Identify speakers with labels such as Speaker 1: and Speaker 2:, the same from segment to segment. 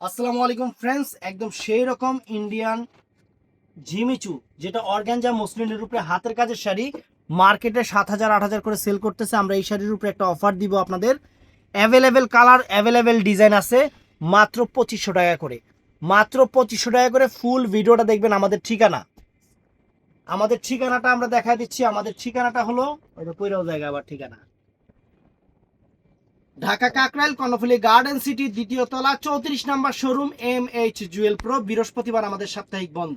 Speaker 1: আসসালামু আলাইকুম ফ্রেন্ডস, একদম সেই রকম ইন্ডিয়ান জিমিচু যেটা অর্গানজা মসলিনের উপরে হাতের কাজের শাড়ি মার্কেটে 7,000 8,000 করে সেল করতেছে। আমরা এই শাড়ির উপরে একটা অফার দিব আপনাদের। অ্যাভেলেবেল কালার, অ্যাভেলেবেল ডিজাইন আছে, মাত্র 2500 টাকা করে। মাত্র 2500 টাকা করে। ফুল ভিডিওটা দেখবেন। আমাদের ঠিকানাটা আমরা দেখা দিচ্ছি। আমাদের ঠিকানাটা হলো ওইটা কইরাও জায়গা, আবার ঠিকানা ঢাকা কাকরাইল কর্ণফুলী গার্ডেন সিটি, দ্বিতীয় তলা, 34 নম্বর শোরুম, MH জুয়েল প্রো। বৃহস্পতিবার আমাদের সাপ্তাহিক বন্ধ।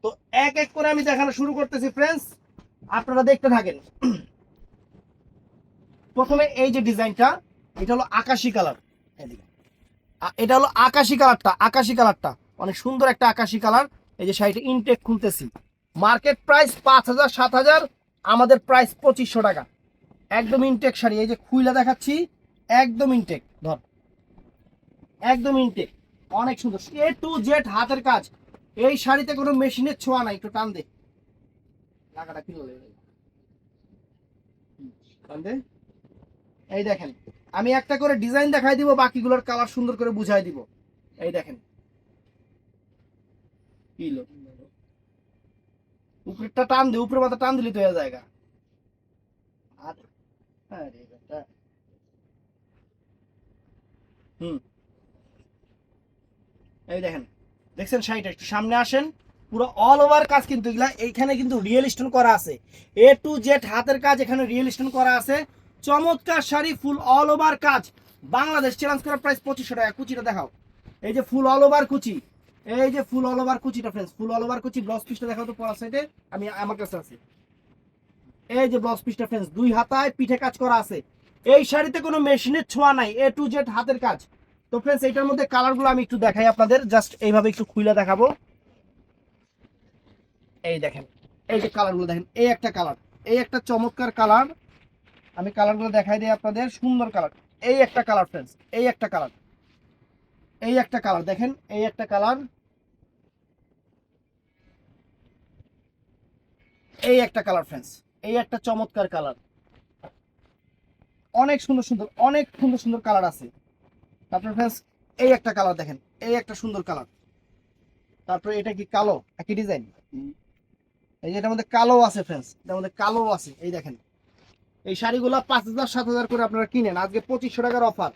Speaker 1: তো এক এক করে আমি দেখানো শুরু করতেছি ফ্রেন্ডস, আপনারা দেখতে থাকেন। প্রথমে এই যে ডিজাইনটা, এটা হলো আকাশি কালার। এটা হলো আকাশি কালারটা অনেক সুন্দর একটা আকাশি কালার। এই যে শাড়িটা ইনটেক খুলতেছি, মার্কেট প্রাইস 5,000 7,000, আমাদের প্রাইস 2500 টাকা। একদম ইনটেক শাড়ি, এই যে খুইলা দেখাচ্ছি, একদম ইনটেক ধর, একদম ইনটেক, অনেক সুন্দর। A to Z হাতের কাজ। এই শাড়িতে কোনো মেশিনের ছোঁয়া নাই। একটু টান দে, টাকাটা কিলো টান দে। এই দেখেন, আমি একটা করে ডিজাইন দেখাই দিব, বাকিগুলোর কালার সুন্দর করে বুঝাই দিব। এই দেখেন, কিলো উপরেরটা টান দে, উপরে মাথা টান দিলি তো হয়ে জায়গা। আরে আরে বেটা। হুম, এই দেখেন, দেখছেন শাড়িটা? একটু সামনে আসেন। পুরো অল ওভার কাজ কিন্তু এগুলা, এইখানে কিন্তু রিয়েল স্টোন করা আছে। A to Z হাতের কাজ, এখানে রিয়েল স্টোন করা আছে। চমৎকার শাড়ি, ফুল অল ওভার কাজ। বাংলাদেশ চ্যালেঞ্জ করার প্রাইস 2500 টাকা। কুচিটা দেখাও। এই যে ফুল অল ওভার কুচি, এই যে ফুল অল ওভার কুচিটা ফ্রেন্ডস, ফুল অল ওভার কুচি। ব্লাউজ পিসটা দেখাও তো পরা সাইডে, আমি আমার কাছে আছে। এই যে ব্লাউজ পিসটা ফ্রেন্ডস, দুই হাতায় পিঠে কাজ করা আছে। এই শাড়িতে কোনো মেশিনের ছোঁয়া নাই, A to Z হাতের কাজ। তো ফ্রেন্ডস, এইটার মধ্যে কালারগুলো আমি একটু দেখাই আপনাদের, জাস্ট এইভাবে একটু খুলে দেখাবো। এই দেখেন, এই যে কালারগুলো দেখেন, এই একটা কালার, এই একটা চমৎকার কালার। আমি কালারগুলো দেখাই দিই আপনাদের, সুন্দর কালার। এই একটা কালার ফ্রেন্ডস, এই একটা কালার, এই একটা কালার দেখেন, এই একটা কালার, এই একটা কালার ফ্রেন্ডস, এই একটা চমৎকার কালার। অনেক সুন্দর সুন্দর, অনেক সুন্দর সুন্দর কালার আছে। তারপরে ফ্রেন্ডস, এই একটা কালার দেখেন, এই একটা সুন্দর কালার। তারপরে এটা কি কালো, একই ডিজাইন। এই যে এটার মধ্যে কালো আছে ফ্রেন্ডস, এটার মধ্যে কালো আছে। এই দেখেন, এই শাড়িগুলো 5,000 7,000 করে আপনারা কিনেন, আজকে 2500 টাকার অফার।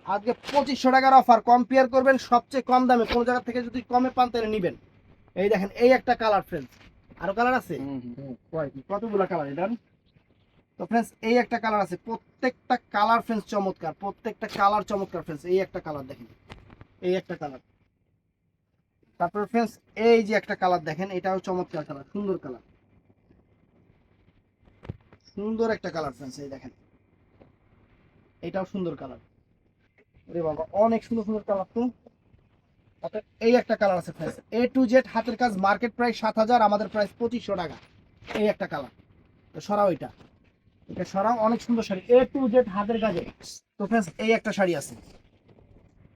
Speaker 1: আজকে 2500 টাকার অফার। কম্পেয়ার করবেন সবচেয়ে কম দামে, কোন জায়গা থেকে যদি কমে পান তাহলে নিবেন। এই দেখেন, এই একটা কালার ফ্রেন্ডস, আরো কালার আছে। কতগুলো কালার এটা? তো ফ্রেন্ডস, এই একটা কালার আছে। প্রত্যেকটা কালার ফ্রেন্ডস চমৎকার, প্রত্যেকটা কালার চমৎকার ফ্রেন্ডস। এই একটা কালার দেখেন, এই একটা কালার। তারপর ফ্রেন্ডস, এই যে একটা কালার দেখেন, এটাও চমৎকার কালার, সুন্দর কালার, সুন্দর একটা কালার ফ্রেন্ডস। এই দেখেন, এটাও সুন্দর কালার। আরে বাবা, অনেক সুন্দর সুন্দর কালার তো। তারপর এই একটা কালার আছে ফ্রেন্ডস, A to Z হাতের কাজ, মার্কেট প্রাইস 7,000, আমাদের প্রাইস 2500 টাকা। এই একটা কালার। তো সরাও এটা, এটা সরাও। অনেক সুন্দর শাড়ি, A to Z হাতের কাজে। তো ফ্রেন্ডস, এই একটা শাড়ি আছে,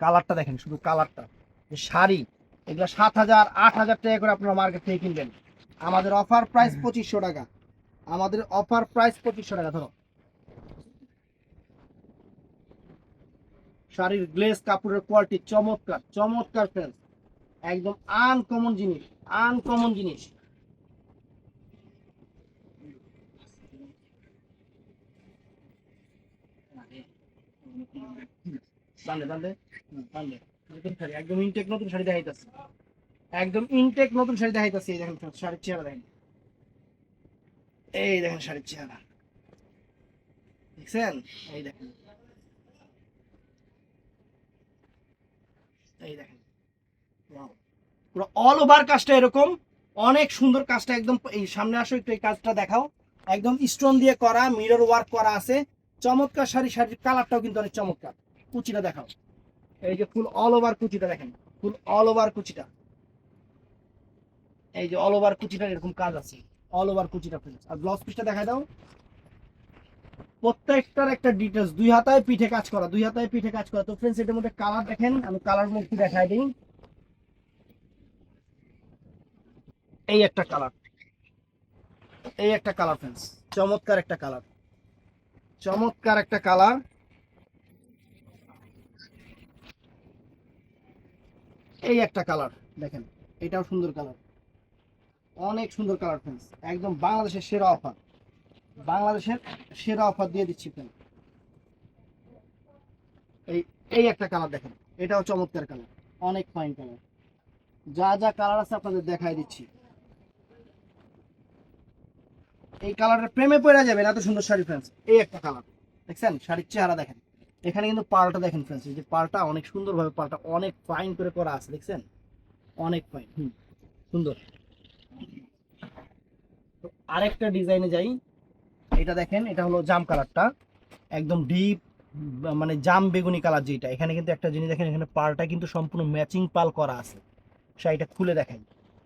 Speaker 1: কালারটা দেখেন, শুধু কালারটা। যে শাড়ি, এগুলো 7,000 8,000 টাকা করে আপনারা মার্কেট থেকে কিনবেন। আমাদের অফার প্রাইস 2500 টাকা। আমাদের অফার প্রাইস 2500 টাকা। ধরো, শাড়ির গ্লেজ, কাপড়ের কোয়ালিটি চমৎকার, চমৎকার ফ্রেন্ডস। একদম আনকমন জিনিস, আনকমন জিনিস। বান্ধে বান্ধে বান্ধে। নতুন শাড়ি, একদম ইনটেক নতুন শাড়ি দেখাইতেছে, একদম ইনটেক নতুন শাড়ি দেখাইতেছে। এই দেখেন শাড়ির চেহারা দেখেন, এই দেখেন শাড়ির চেহারা, দেখছেন? এই দেখেন, এই দেখেন, Wow! পুরো অল ওভার কাজটা এরকম, অনেক সুন্দর কাজটা। একদম এই সামনে আসো একটু, এই কাজটা দেখাও। একদম স্টোন দিয়ে করা, মিরর ওয়ার্ক করা আছে। চমৎকার শাড়ি, শাড়ির কালারটাও কিন্তু অনেক চমৎকার। কুচিটা দেখাও। এই যে ফুল অল ওভার কুচিটা দেখেন, ফুল অল ওভার কুচিটা। এই যে অল ওভার কুচিটার এরকম কাজ আছে, অল ওভার কুচিটা ফ্রেন্ডস। আর ব্লাউজ পিসটা দেখাই দাও। প্রত্যেকটার একটা ডিটেলস, দুই হাতায় পিঠে কাজ করা, দুই হাতায় পিঠে কাজ করা। তো ফ্রেন্ডস, এটার মধ্যে কালার দেখেন, আমি কালার একটু দেখাই দিই। এই একটা কালার, এই একটা কালার ফ্রেন্ডস, চমৎকার একটা কালার, চমৎকার একটা কালার। এই একটা কালার দেখেন, এটাও সুন্দর কালার, অনেক সুন্দর কালার ফ্রেন্ডস, একদম বাংলাদেশের সেরা অফার, বাংলাদেশের সেরা অফার দিয়ে দিচ্ছি ফ্রেন্ডস। এই এই একটা কালার দেখেন, এটাও চমৎকার কালার, অনেক ফাইন কালার, যা যা কালার আছে আপনাদের দেখাই দিচ্ছি। এই কালারের প্রেমে পড়ে যাবেন, এত সুন্দর শাড়ি ফ্রেন্ডস। এই একটা কালার দেখছেন, শাড়ির চেহারা দেখেন, এখানে কিন্তু পালটা দেখেন ফ্রেন্ডস, এই যে পালটা অনেক সুন্দর ভাবে, পালটা অনেক ফাইন করে করা আছে দেখছেন, অনেক ফাইন, সুন্দর। তো আরেকটা ডিজাইনে যাই, এটা দেখেন, এটা হলো জাম কালারটা, একদম ডিপ মানে জাম বেগুনি কালার যেটা, এখানে কিন্তু একটা জিনিস দেখেন, এখানে পালটা কিন্তু সম্পূর্ণ ম্যাচিং পাল করা আছে। শাড়িটা খুলে দেখেন,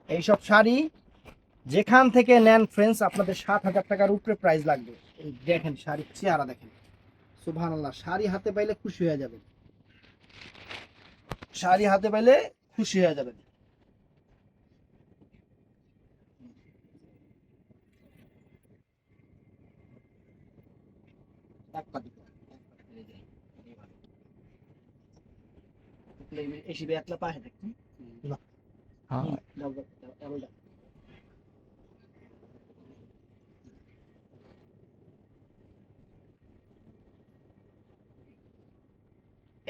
Speaker 1: এইসব শাড়ি যেখান থেকে নেন ফ্রেন্ডস আপনাদের 7,000 টাকার উপরে প্রাইস লাগবে। এই দেখেন শাড়ির চেহারা দেখেন, সুবহানাল্লাহ, শাড়ি হাতে পাইলে খুশি হয়ে যাবেন, শাড়ি হাতে পাইলে খুশি হয়ে যাবেন। এসি বেতলা পাহে দেখুন, হ্যাঁ দাও দাও দাও দাও।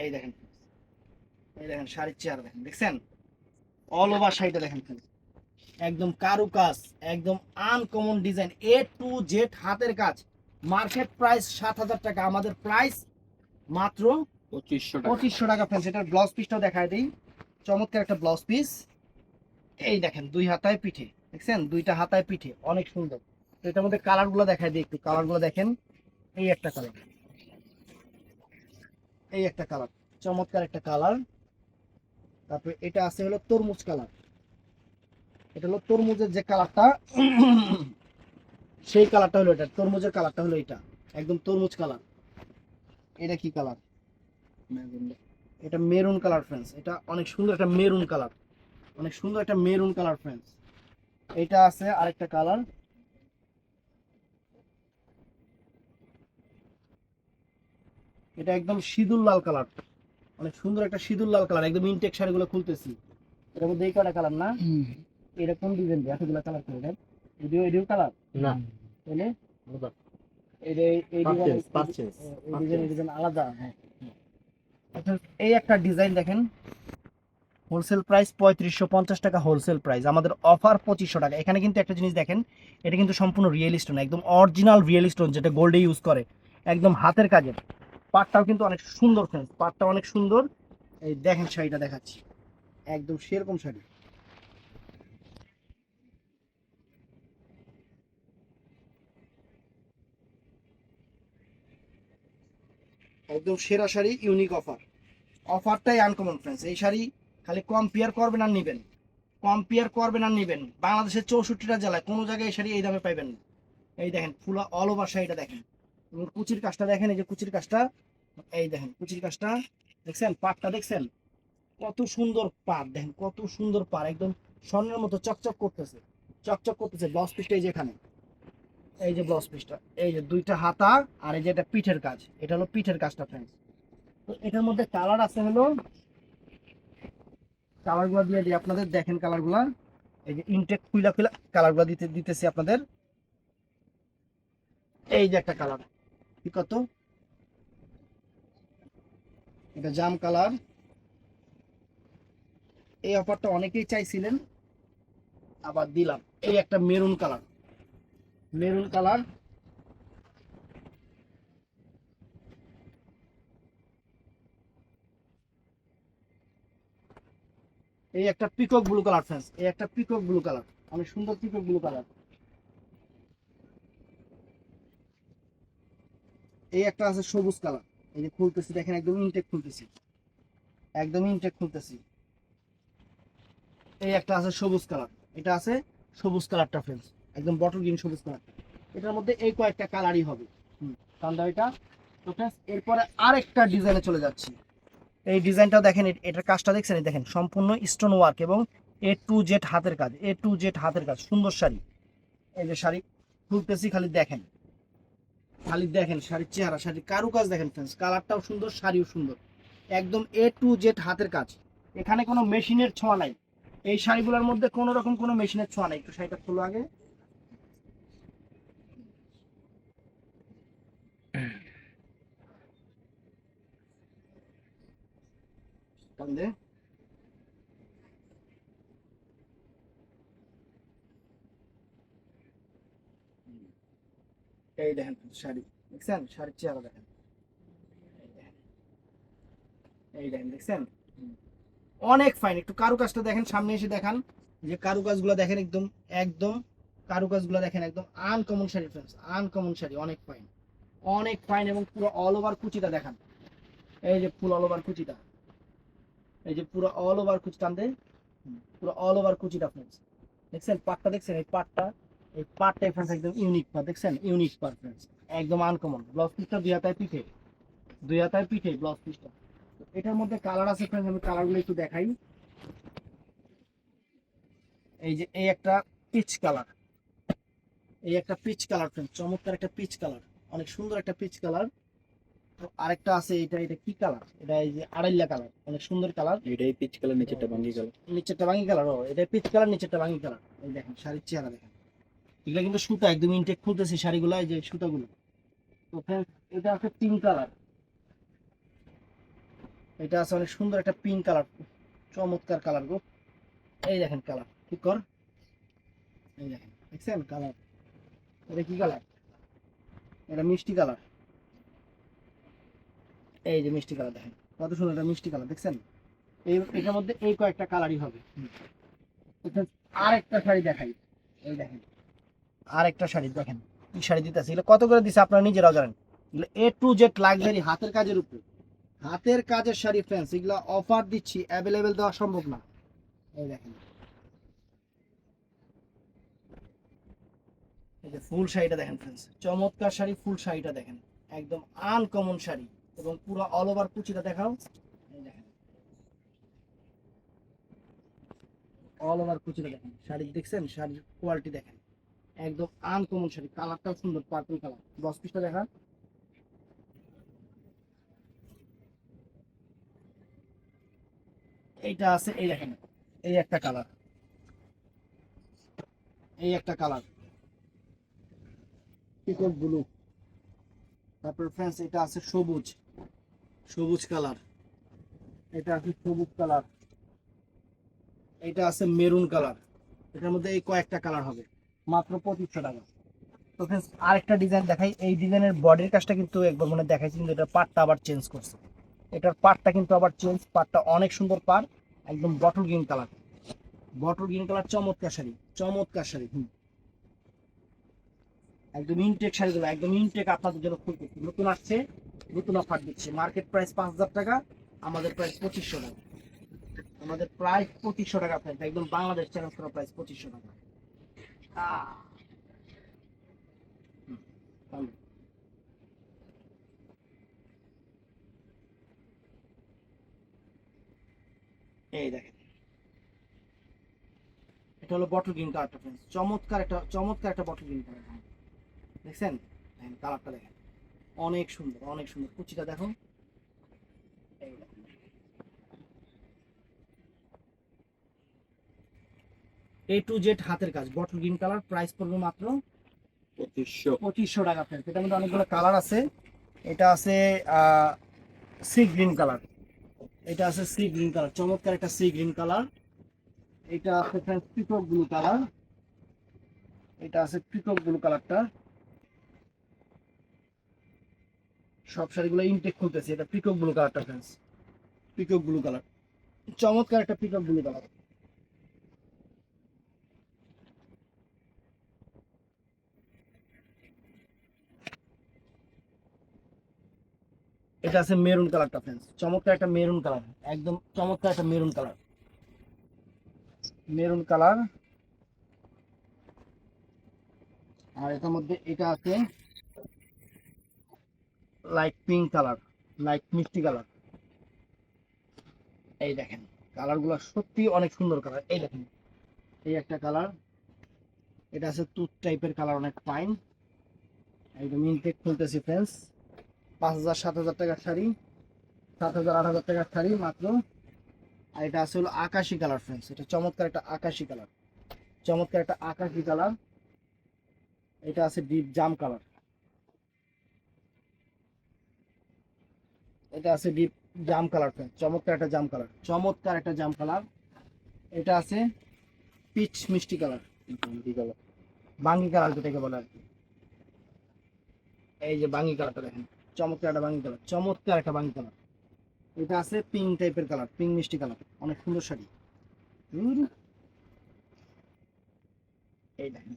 Speaker 1: এই দেখেন, এই দেখেন শাড়ির চেহারা দেখেন, দেখছেন অল ওভার শাড়িটা দেখেন friends, একদম কারুকাজ, একদম uncommon design, A to Z হাতের কাজ। মার্কেট প্রাইস 7,000 টাকা, আমাদের প্রাইস মাত্র 2500 টাকা ফ্রেন্ডস। এটার ব্লাউজ পিসটাও দেখায় দিই, চমৎকার একটা ব্লাউজ পিস। এই দেখেন দুই হাতায় পিঠে, দেখছেন দুইটা হাতায় পিঠে, অনেক সুন্দর। তো এটার মধ্যে কালার গুলো দেখায় দিই একটু, কালার গুলো দেখেন, এই একটা কালার, এই একটা কালার, চমৎকার একটা কালার। তারপরে এটা আছে হলো তরমুজ কালার, এটা হলো তরমুজের যে কালারটা, সেই কালারটা হলো এটা, তরমুজের কালারটা হলো এটা, একদম তরমুজ কালার। এটা কি কালার? এটা মেরুন কালার ফ্রেন্ডস, এটা অনেক সুন্দর একটা মেরুন কালার, অনেক সুন্দর একটা মেরুন কালার ফ্রেন্ডস। এটা আছে আরেকটা কালার, এটা একদম সিঁদুর লাল কালার, অনেক সুন্দর একটা সিঁদুর লাল কালার, একদম ইনটেক শাড়িগুলো খুলতেছি। এটার মধ্যে এই কয়টা কালার না, এটা কোন ডিজাইন দিয়ে এতগুলো কালার করে দেন, এডিও এডিও কালার না তাহলে এই যে এই ডিজাইন, এই ডিজাইন, এই ডিজাইন আলাদা। হ্যাঁ, এই একটা ডিজাইন দেখেন, হোলসেল প্রাইস 3550 টাকা, হোলসেল প্রাইস আমাদের অফার 2500 টাকা। এখানে কিন্তু একটা জিনিস দেখেন, এটা কিন্তু সম্পূর্ণ রিয়েল স্টোন, একদম অরিজিনাল রিয়েল স্টোন, যেটা গোল্ডে ইউজ করে, একদম হাতের কাজের। পাটটাও কিন্তু অনেক সুন্দর ফ্রেন্ডস, পাটটা অনেক সুন্দর। এই দেখেন শাড়িটা দেখাচ্ছি, একদম সেরকম শাড়ি, একদম সেরা শাড়ি, ইউনিক অফার, অফারটাই আনকমন ফ্রেন্ডস। এই শাড়ি খালি কম্পেয়ার করবেন আর নেবেন, কম্পেয়ার করবেন আর নেবেন, বাংলাদেশের 64টা জেলায় কোনো জায়গায় এই শাড়ি এই দামে পাইবেন না। এই দেখেন ফুল অল ওভার শাড়িটা দেখেন, এবং কুচির কাজটা দেখেন, এই যে কুচির কাজটা, এই দেখেন কুচির কাজটা দেখছেন, পাটটা দেখছেন কত সুন্দর, পাট দেখেন কত সুন্দর পাট, একদম স্বর্ণের মতো চকচক করতেছে, চকচক করতেছে। ব্লাউজ পিসটা এই যে এখানে, এই যে ব্লাউজ পিসটা, এই যে দুইটা হাতা, আর এই যে এটা পিঠের কাজ, এটা হলো পিঠের কাজটা ফ্রেন্ডস। তো এটার মধ্যে কালার আছে হলো, কালার গুলা দিয়ে দিই আপনাদের, দেখেন কালার গুলা, এই যে ইনটেক খুইলা খুইলা কালার গুলা দিতেছি আপনাদের। এই যে একটা কালার, কি কত, এটা জাম কালার, এই অফারটা অনেকেই চাইছিলেন, আবার দিলাম। এই একটা মেরুন কালার, মেরুন কালার, এই একটা পিকক ব্লু কালার ফ্রেন্ডস, এই একটা পিকক ব্লু কালার, অনেক সুন্দর পিকক ব্লু কালার। এই একটা আছে সবুজ কালার, এই যে খুলতেছি দেখেন, একদম ইনটেক খুলতেছি, একদম ইনটেক খুলতেছি। এই একটা আছে সবুজ কালার, এটা আছে সবুজ কালারটা ফ্রেন্ডস, একদম বটল গ্রিন সবুজ কালার। এটার মধ্যে এই কয়েকটা কালারই হবে, কারণ এটা। তো ফ্রেন্ডস এরপরে আরেকটা ডিজাইনে চলে যাচ্ছি, এই ডিজাইনটাও দেখেন, এটার কাজটা দেখছেন, এই দেখেন সম্পূর্ণ স্টোন ওয়ার্ক এবং এ টু জেড হাতের কাজ, এ টু জেড হাতের কাজ, সুন্দর শাড়ি। এই যে শাড়ি খুলতেছি, খালি দেখেন, খালি দেখেন শাড়ির চেহারা, শাড়ির কারুকাজ দেখেন ফ্রেন্ডস, কালারটাও সুন্দর, শাড়িও সুন্দর, একদম এ টু জেড হাতের কাজ। এখানে কোনো মেশিনের ছোঁয়া নাই, এই শাড়িগুলোর মধ্যে কোনো রকম কোনো মেশিনের ছোঁয়া নাই। একটু শাড়িটা খুলো আগে। টান দে। এই দেখেন শাড়ি, দেখছেন শাড়ির চেহারা দেখেন, এই দেখেন দেখছেন, অনেক ফাইন। একটু কারুকাজটা দেখেন, সামনে এসে দেখান যে কারুকাজগুলো দেখেন, একদম একদম কারুকাজগুলো দেখেন, একদম uncommon sari friends, uncommon sari, অনেক ফাইন, অনেক ফাইন। এবং পুরো অল ওভার কুচিটা দেখান, এই যে ফুল অল ওভার কুচিটা, এই যে পুরো অল ওভার কুচি টান দেয়, পুরো অল ওভার কুচিটা ফ্রেন্ডস, দেখছেন পাটটা, দেখছেন এই পাটটা, এই পাটটা ফ্রেন্ডস একদম ইউনিক পাট, দেখছেন ইউনিক পাট ফ্রেন্ডস, একদম আনকমন। ব্লাউজ পিসটা দুই হাতায় পিঠে, দুই হাতায় পিঠে ব্লাউজ পিসটা। এটার মধ্যে কালার আছে ফ্রেন্ডস, আমি কালারগুলো একটু দেখাই। এই যে এই একটা পিচ কালার, এই একটা পিচ কালার ফ্রেন্ড, চমৎকার একটা পিচ কালার, অনেক সুন্দর একটা পিচ কালার। আরেকটা আছে, এটা এটা কি কালার, এটা এই যে আড়াইলা কালার, অনেক সুন্দর কালার।
Speaker 2: এটাই পিচ কালার, নিচেরটা ভাঙ্গি কালার।
Speaker 1: নিচেরটা ভাঙি কালার, ও এটা পিচ কালার, নিচেরটা ভাঙি কালার। এই দেখেন শাড়ির চেহারা দেখেন, এগুলো কিন্তু সুতা একদম ইনটেক খুলতেছে শাড়িগুলো, এই যে সুতাগুলো। তো ফ্রেন্ড এটা আছে পিঙ্ক কালার, এটা আছে অনেক সুন্দর একটা পিঙ্ক কালার, চমৎকার কালার গো। এই দেখেন কালার ঠিক কর, এই দেখেন দেখছেন কালার, এটা কি কালার, এটা মিষ্টি কালার, এই যে মিষ্টি কালার দেখেন কত সুন্দর একটা মিষ্টি কালার, দেখছেন। এই এটার মধ্যে এই কয়েকটা কালারই হবে। আর একটা শাড়ি দেখাই, এই দেখেন আর একটা শাড়ি দেখেন, কি শাড়ি দিতেছে, এগুলো কত করে দিছে আপনারা নিজেরাও জানেন। এগুলো এ টু জেড লাক্সারি হাতের কাজের উপরে, হাতের কাজের শাড়ি ফ্রেন্ডস, এগুলো অফার দিচ্ছি, অ্যাভেলেবেল দেওয়া সম্ভব না। এই দেখেন এই যে ফুল শাড়িটা দেখেন ফ্রেন্ডস, চমৎকার শাড়ি, ফুল শাড়িটা দেখেন, একদম আনকমন শাড়ি। এবং পুরো অল ওভার কুচিটা দেখাও, এই দেখেন অল ওভার কুচিটা দেখেন, শাড়ি দেখছেন, শাড়ির কোয়ালিটি দেখেন, একদম আনকমন শাড়ি, কালারটাও সুন্দর পার্পল কালার। ব্লাউজ পিসটা দেখা, এইটা আছে, এই দেখেন এই একটা কালার, এই একটা কালার পিকক ব্লু। তারপর ফ্রেন্ডস এটা আছে সবুজ, সবুজ কালার, এটা আছে সবুজ কালার, এটা আছে মেরুন কালার। এটার মধ্যে এই কয়েকটা কালার হবে, মাত্র 2500 টাকা। তো ফ্রেন্ডস আরেকটা ডিজাইন দেখাই, এই ডিজাইনের বডির কাজটা কিন্তু একবার মনে দেখাইছি, কিন্তু এটা পাটটা আবার চেঞ্জ করছে, এটার পাটটা কিন্তু আবার চেঞ্জ, পাটটা অনেক সুন্দর পাট, একদম bottle green colour, bottle green colour, চমৎকার শাড়ি, চমৎকার শাড়ি। একদম ইনটেক শাড়িগুলো, একদম ইনটেক, আপনাদের জন্য খুব নতুন আসছে, নতুন অফার দিচ্ছে। মার্কেট প্রাইস 5000 টাকা, আমাদের প্রাইস 2500 টাকা, আমাদের প্রাইস 2500 টাকা প্রাইস, একদম বাংলাদেশ চ্যালেঞ্জ করা প্রাইস 2500 টাকা। আহ, হুম, তাহলে এই দেখেন, এটা হলো বটল গ্রিন কালারটা ফ্রেন্ডস, চমৎকার একটা, চমৎকার একটা বটল গ্রিন কালার, দেখছেন, দেখেন কালারটা দেখেন, অনেক সুন্দর, অনেক সুন্দর, কুচিটা দেখো, এই দেখেন। এ টু জেড হাতের কাজ, বটল গ্রিন কালার, প্রাইস পড়বে মাত্র 2500 টাকা ফ্রেন্ডস। এটার মধ্যে অনেকগুলো কালার আছে, এটা আছে সি গ্রিন কালার, এটা আছে সি গ্রিন কালার, চমৎকার একটা সি গ্রিন কালার। এটা আছে ফ্রেন্ডস পিকক ব্লু কালার, এটা আছে পিকক ব্লু কালারটা। সব শাড়িগুলো ইনটেক খুলতেছে, এটা পিকক ব্লু কালারটা ফ্রেন্ডস, পিকক ব্লু কালার, চমৎকার একটা পিকক ব্লু কালার। এটা আছে মেরুন কালারটা ফ্রেন্ডস, চমৎকার একটা মেরুন কালার, একদম চমৎকার একটা মেরুন কালার, মেরুন কালার। আর এটার মধ্যে এটা আছে লাইট পিঙ্ক কালার, লাইট মিষ্টি কালার। এই দেখেন কালারগুলো সত্যি অনেক সুন্দর কালার, এই দেখেন এই একটা কালার, এটা আছে তুত টাইপের কালার, অনেক ফাইন, একদম ইনটেক খুলতেছি ফ্রেন্ডস। 5000 7000 টাকার শাড়ি, 7000 8000 টাকার শাড়ি মাত্র আর এটা আছে হলো আকাশি কালার ফ্রেন্ডস, এটা চমৎকার একটা আকাশি কালার, চমৎকার একটা আকাশি কালার। এটা আছে ডিপ জাম কালার, এটা আছে ডিপ জাম কালার ফ্রেন্ডস, চমৎকার একটা জাম কালার, চমৎকার একটা জাম কালার। এটা আছে পিচ মিষ্টি কালার,
Speaker 2: বাঙ্গি কালার।
Speaker 1: বাঙ্গি কালার যেটাকে বলে আর কি। এই যে বাঙ্গি কালারটা দেখেন, চমৎকার একটা বাঙ্গি কালার, চমৎকার একটা বাঙ্গি কালার। এটা আছে পিঙ্ক টাইপের কালার, পিঙ্ক মিষ্টি কালার, অনেক সুন্দর শাড়ি। এই দেখেন,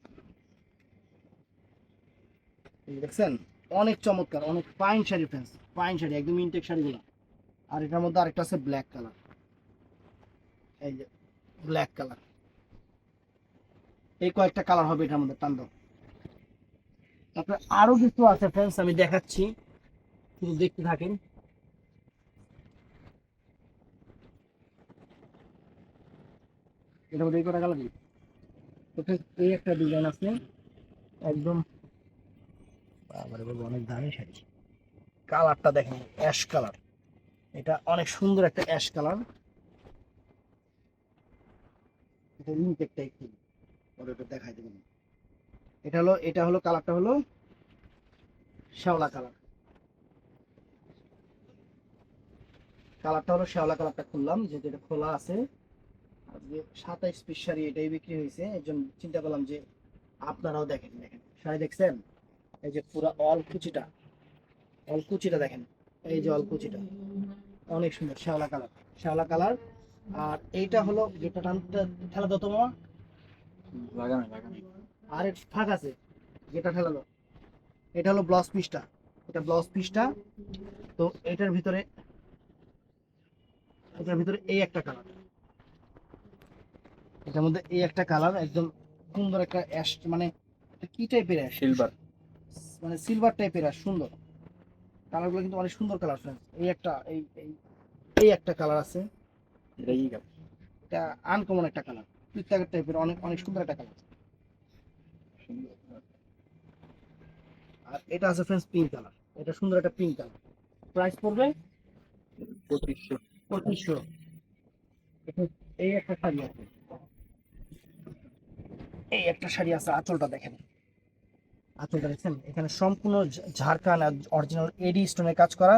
Speaker 1: এই দেখছেন, অনেক চমৎকার, অনেক fine sari friends, fine sari, একদম ইনটেক শাড়িগুলো। আর এটার মধ্যে আরেকটা আছে ব্ল্যাক কালার, এই যে ব্ল্যাক কালার। এই কয়েকটা কালার হবে এটার মধ্যে তাণ্ডব। তারপরে আরো কিছু আছে ফ্রেন্ডস, আমি দেখাচ্ছি, শুধু দেখতে থাকেন। এটার মধ্যে এই কটা কালার, তো friends, এই একটা ডিজাইন আছে একদম, বাবারে বাবা অনেক দামি শাড়ি। কালারটা দেখেন, অ্যাশ কালার, এটা অনেক সুন্দর একটা অ্যাশ কালার। এটা ইনটেক টাইপ, ওটা দেখাই দেবেন। এটা হলো কালারটা হলো শ্যাওলা কালার, কালারটা হলো শ্যাওলা কালারটা খুললাম, যেহেতু এটা খোলা আছে। আজকে 27 পিস শাড়ি এটাই বিক্রি হয়েছে, এর জন্য চিন্তা করলাম যে আপনারাও দেখেন। দেখেন শাড়ি দেখছেন, এই যে পুরো অল কুচিটা, অল কুচিটা দেখেন, এই যে অল কুচিটা অনেক সুন্দর শ্যাওলা কালার, শ্যাওলা কালার। আর এইটা হলো যেটা টানটা ঠেলা দাও তোমার,
Speaker 2: লাগানো লাগানো।
Speaker 1: আর এক ফাঁক আছে যেটা ঠেলা দাও, এটা হলো ব্লাউজ পিসটা, এটা ব্লাউজ পিসটা। তো এটার ভিতরে এই একটা কালার, এটার মধ্যে এই একটা কালার একদম সুন্দর একটা অ্যাশ, মানে এটা কি টাইপের অ্যাশ,
Speaker 2: সিলভার।
Speaker 1: মানে সিলভার টাইপের অ্যাশ, সুন্দর কালারগুলো কিন্তু অনেক সুন্দর কালার ফ্রেন্ডস। এই একটা কালার আছে,
Speaker 2: এটা কি কালার?
Speaker 1: এটা আনকমন একটা কালার, পিত্তাকার টাইপের, অনেক অনেক সুন্দর একটা কালার।
Speaker 2: সুন্দর।
Speaker 1: আর এটা আছে ফ্রেন্ডস পিঙ্ক কালার, এটা সুন্দর একটা পিঙ্ক কালার। প্রাইস পড়বে
Speaker 2: 2500।
Speaker 1: 2500। এই একটা শাড়ি আছে, এই একটা শাড়ি আছে, আঁচলটা দেখেন, আঁচলটা দেখছেন, এখানে সম্পূর্ণ ঝাড়খান অরিজিনাল এডি স্টোনের কাজ করা।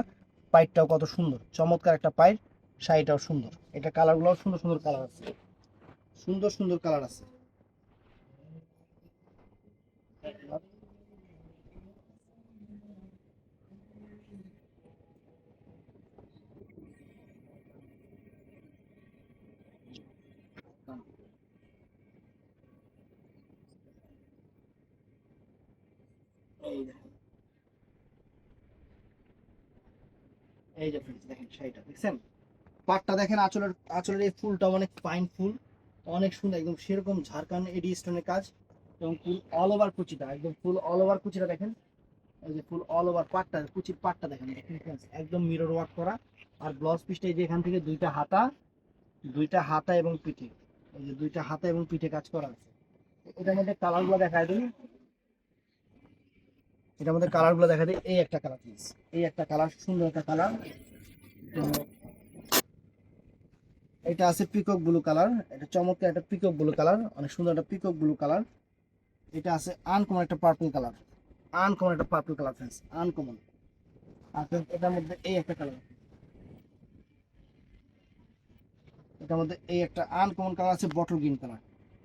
Speaker 1: পাইটটাও কত সুন্দর, চমৎকার একটা পাইট, শাড়িটাও সুন্দর। এটা কালারগুলোও সুন্দর সুন্দর কালার আছে, সুন্দর সুন্দর কালার আছে। এই দেখেন, এই যে friends দেখেন শাড়িটা দেখছেন, পাটটা দেখেন, আঁচলের এই ফুলটা অনেক ফাইন ফুল, অনেক সুন্দর, একদম সেরকম ঝাড়খান্ড এডি স্টোনের কাজ। এবং ফুল অল ওভার কুচিটা, একদম ফুল অল ওভার কুচিটা দেখেন, এই যে ফুল অল ওভার পাটটা, কুচির পাটটা দেখেন, friends, একদম মিরর ওয়ার্ক করা। আর ব্লাউজ পিসটা এই যে এখান থেকে দুইটা হাতা এবং পিঠে, এই যে দুইটা হাতা এবং পিঠে কাজ করা আছে। এটার মধ্যে কালারগুলো দেখায় দিই, এটার মধ্যে কালারগুলো দেখা দিই। এই একটা কালার প্লিজ, এই একটা কালার, সুন্দর একটা কালার। এটা আছে পিকক ব্লু কালার, এটা চমৎকার একটা পিকক ব্লু কালার, অনেক সুন্দর একটা পিকক ব্লু কালার। এটা আছে আনকমন একটা পার্পল কালার, আনকমন একটা পার্পল কালার ফ্রেন্ডস, আনকমন। আর friends, এটার মধ্যে এই একটা কালার, এটার মধ্যে এই একটা আনকমন কালার আছে, bottle green colour,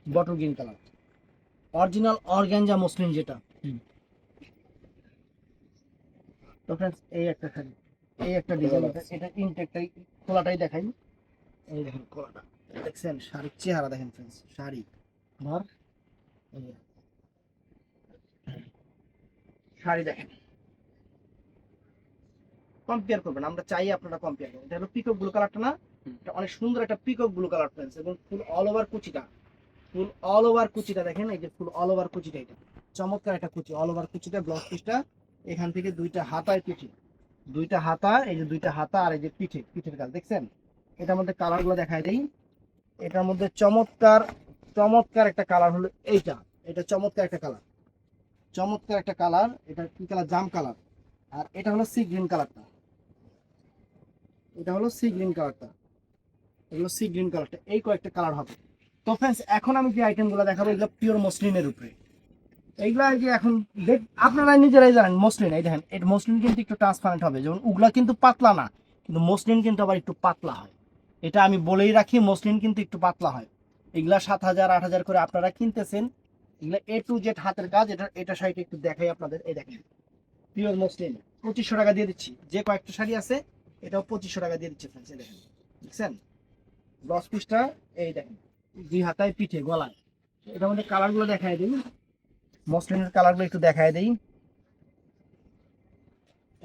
Speaker 1: bottle green colour, original organza muslin যেটা। তো ফ্রেন্ডস এই একটা শাড়ি, এই একটা ডিজাইন, এটা ইনটেকটাই, খোলাটাই দেখাই। এই দেখেন খোলাটা, দেখছেন শাড়ির চেহারা দেখেন ফ্রেন্ডস, শাড়ি ধর, এই যে শাড়ি দেখেন, কম্পেয়ার করবেন, আমরা চাই আপনারা কম্পেয়ার করবেন। এটা হলো পিকক ব্লু কালারটা না, এটা অনেক সুন্দর একটা পিকক ব্লু কালার ফ্রেন্ডস, এবং ফুল অল ওভার কুচিটা, ফুল অল ওভার কুচিটা দেখেন, এই যে ফুল অল ওভার কুচিটা, এটা চমৎকার একটা কুচি, অল ওভার কুচিটা, ব্লাউজ পিসটা এখান থেকে দুইটা হাতায় পিঠে, দুইটা হাতা, এই যে দুইটা হাতা, আর এই যে পিঠের কাজ দেখছেন। এটার মধ্যে কালার গুলো দেখাই দেই। এটার মধ্যে চমৎকার চমৎকার একটা কালার হলো এইটা, এটা চমৎকার একটা কালার, চমৎকার একটা কালার। এটা কি কালার, জাম কালার। আর এটা হলো সি গ্রিন কালারটা, এটা হলো সি গ্রিন কালারটা, এগুলো সি গ্রিন কালারটা, এই কয়েকটা কালার হবে। তো ফ্রেন্ডস এখন আমি যে আইটেমগুলো দেখাবো এগুলো পিওর মসলিনের উপরে। এইগুলো আর কি এখন আপনারা নিজেরাই জানেন মসলিন, এই দেখেন এটা মসলিন কিন্তু একটু ট্রান্সপারেন্ট হবে, যেমন উগলা কিন্তু পাতলা না, কিন্তু মসলিন কিন্তু আবার একটু পাতলা হয়। এটা আমি বলেই রাখি, মসলিন কিন্তু একটু পাতলা হয়। এগুলা 7,000 8,000 করে আপনারা কিনতেছেন, এগুলা এ টু জেড হাতের কাজ। এটা শাড়িটা একটু দেখাই আপনাদের, এই দেখেন পিওর মসলিন 2500 টাকা দিয়ে দিচ্ছি। যে কয়েকটা শাড়ি আছে এটাও 2500 টাকা দিয়ে দিচ্ছে ফ্রেন্ডস। এই দেখেন, দেখছেন ব্লাউজ পিসটা, এই দেখেন 2 হাতায় পিঠে গলায়। এটার মধ্যে কালারগুলো দেখাই দিই, মসলিনের কালারগুলো একটু দেখাই দিই।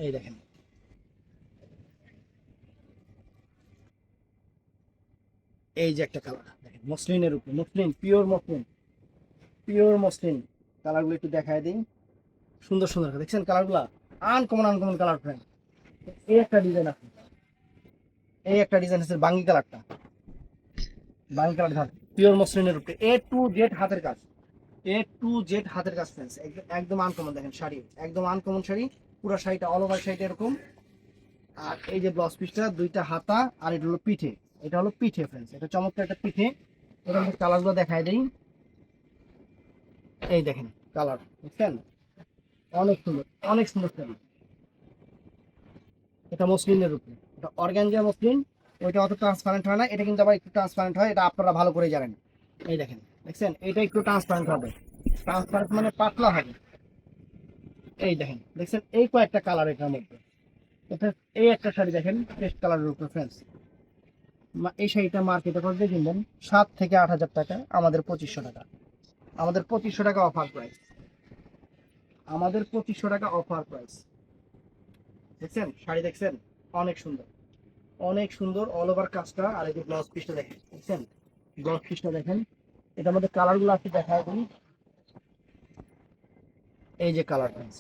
Speaker 1: এই দেখেন, এই যে একটা কালার দেখেন মসলিনের উপরে, muslin pure muslin, pure muslin. কালারগুলো একটু দেখাই দিই, সুন্দর সুন্দর দেখছেন কালারগুলো, আনকমন আনকমন কালার ফ্রেন্ড। এই একটা ডিজাইন আছে, এই একটা ডিজাইন আছে বাঙ্গি কালারটা, বাঙ্গি কালার ধার পিওর মসলিনের উপরে এ টু জেড হাতের কাজ, এ টু জেড হাতের কাজ ফ্রেন্ডস। একদম আনকমন দেখেন শাড়ি, একদম আনকমন শাড়ি। পুরো শাড়িটা অল ওভার শাড়িটা এরকম। আর এই যে ব্লাউজ পিসটা 2টা হাতা, আর এটা হলো পিঠে, এটা হলো পিঠে ফ্রেন্ডস, এটা চমৎকার একটা পিঠে। এটার মধ্যে কালারগুলো দেখাই দেই, এই দেখেন কালার দেখছেন, অনেক সুন্দর, অনেক সুন্দর শাড়ি। এটা মসলিনের উপরে, এটা অর্গানজা মসলিন। ওইটা অত ট্রান্সপারেন্ট হয় না, এটা কিন্তু আবার একটু ট্রান্সপারেন্ট হয়, এটা আপনারা ভালো করে জানেন। এই দেখেন, দেখছেন এটা একটু ট্রান্সপারেন্ট হবে, ট্রান্সপারেন্ট মানে পাতলা হবে। এই দেখেন, দেখছেন এই কয়েকটা কালার এটার মধ্যে। এটা এই একটা শাড়ি দেখেন পেস্ট কালারের উপরে ফ্রেন্ডস, এই শাড়িটা মার্কেটে করতে কিনবেন 7 থেকে 8,000 টাকা, আমাদের 2500 টাকা, আমাদের 2500 টাকা অফার প্রাইস, আমাদের 2500 টাকা অফার প্রাইস। দেখছেন শাড়ি, দেখছেন অনেক সুন্দর, অনেক সুন্দর অল ওভার কাজটা। আর এই যে ব্লাউজ পিসটা দেখেন, দেখছেন ব্লাউজ পিসটা দেখেন। এটার মধ্যে কালারগুলো আপনি দেখায় দিন, এই যে কালার ফ্রেন্ডস,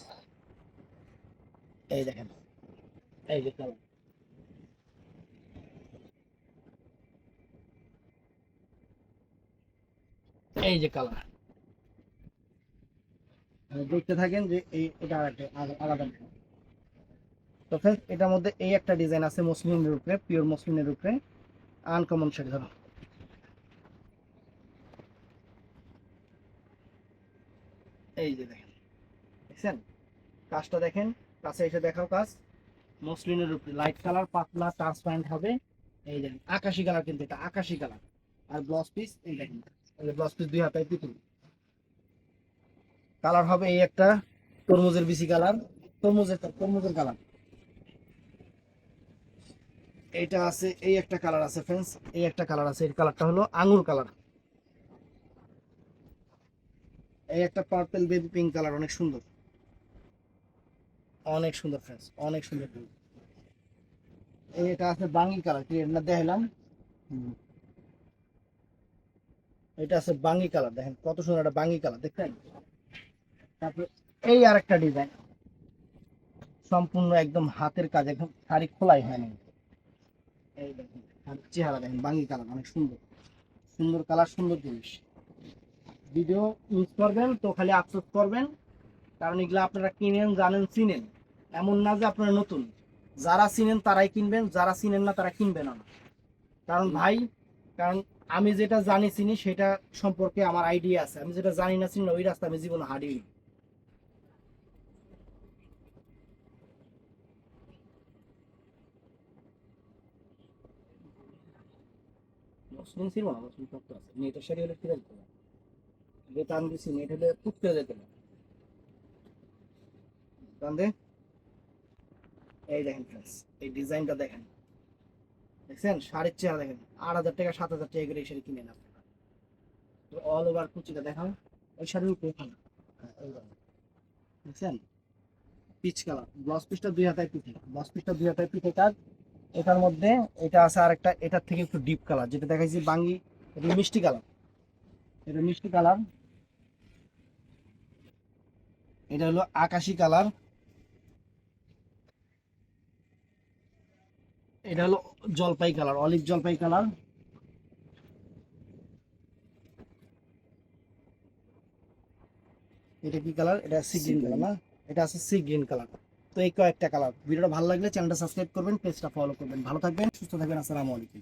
Speaker 1: এই দেখেন, এই যে কালার, এই যে কালার, দেখতে থাকেন যে এটা আরেকটা আলাদা। তো ফ্রেন্ডস এটার মধ্যে এই একটা ডিজাইন আছে মসলিনের উপরে, পিওর মসলিনের উপরে আনকমন শাড়ি। ধরো এই যে দেখেন, দেখছেন কাজটা দেখেন, কাছে এসে দেখাও কাজ। মসলিনের উপরে লাইট কালার, পাতলা ট্রান্সপারেন্ট হবে। এই দেখেন আকাশি কালার, কিন্তু এটা আকাশি কালার। আর ব্লাউজ পিস এই দেখেন, ব্লাউজ পিস 2 হাতায় পিছু কালার হবে। এই একটা তরমুজের বিসি কালার, তরমুজের কালার। এইটা আছে, এই একটা কালার আছে ফ্রেন্ডস, এই একটা কালার আছে, এই কালারটা হলো আঙ্গুর কালার। এই একটা পার্পল বেবি পিঙ্ক কালার, অনেক সুন্দর, অনেক সুন্দর ফ্রেন্ডস, অনেক সুন্দর। এটা আছে বাঙ্গি কালার, ক্লিয়ার না দেখাইলাম। এটা আছে বাঙ্গি কালার, দেখেন কত সুন্দর একটা বাঙ্গি কালার, দেখছেন। তারপরে এই আরেকটা ডিজাইন, সম্পূর্ণ একদম হাতের কাজ, একদম শাড়ি খোলাই হয় না। এই দেখেন আর চেহারা দেখেন, বাঙ্গি কালার অনেক সুন্দর, সুন্দর কালার, সুন্দর জিনিস। ভিডিও ইউজ করবেন তো খালি আফসোস করবেন, কারণ এগুলো আপনারা কিনেন, জানেন, চিনেন, এমন না যে আপনারা নতুন। যারা চিনেন তারাই কিনবেন, যারা চিনেন না তারা কিনবেন না। কারণ ভাই, কারণ আমি যেটা জানি চিনি সেটা সম্পর্কে আমার আইডিয়া আছে, আমি যেটা জানি না চিনি না, ওই রাস্তা আমি জীবনে হাঁটি। মুসলিম ছিল না, মুসলিম শক্ত আছে, নেটের সারি হলে ফিরে যেতে হবে, যে টান দিচ্ছি নেট হলে পুকতে যেতে হবে টান দে। এই দেখেন ফ্রেন্ডস, এই ডিজাইনটা দেখেন, দেখছেন শাড়ির চেহারা দেখেন, 8,000 টাকা 7,000 টাকা করে এই শাড়ি কিনে নেন আপনারা। তো অল ওভার কুচিটা দেখাও, ওই শাড়ির উপরে এখানে, দেখছেন পিচ কালার। ব্লাউজ পিসটা 2 হাতায় পিঠে, ব্লাউজ পিসটা 2 হাতায় পিঠে কাজ। এটার মধ্যে এটা আছে আরেকটা, এটার থেকে একটু ডিপ কালার, যেটা দেখাইছি বাঙ্গি, এটা মিষ্টি কালার, এটা মিষ্টি কালার। এটা হলো আকাশি কালার, এটা হলো জলপাই কালার, অলিভ জলপাই কালার। এটা কি কালার? এটা সি গ্রিন কালার না, এটা আছে সি গ্রিন কালার। তো এই কয়েকটা কালার। ভিডিওটা ভালো লাগলে চ্যানেলটা সাবস্ক্রাইব করবেন, পেজটা ফলো করবেন। ভালো থাকবেন, সুস্থ থাকবেন, আসসালামু আলাইকুম।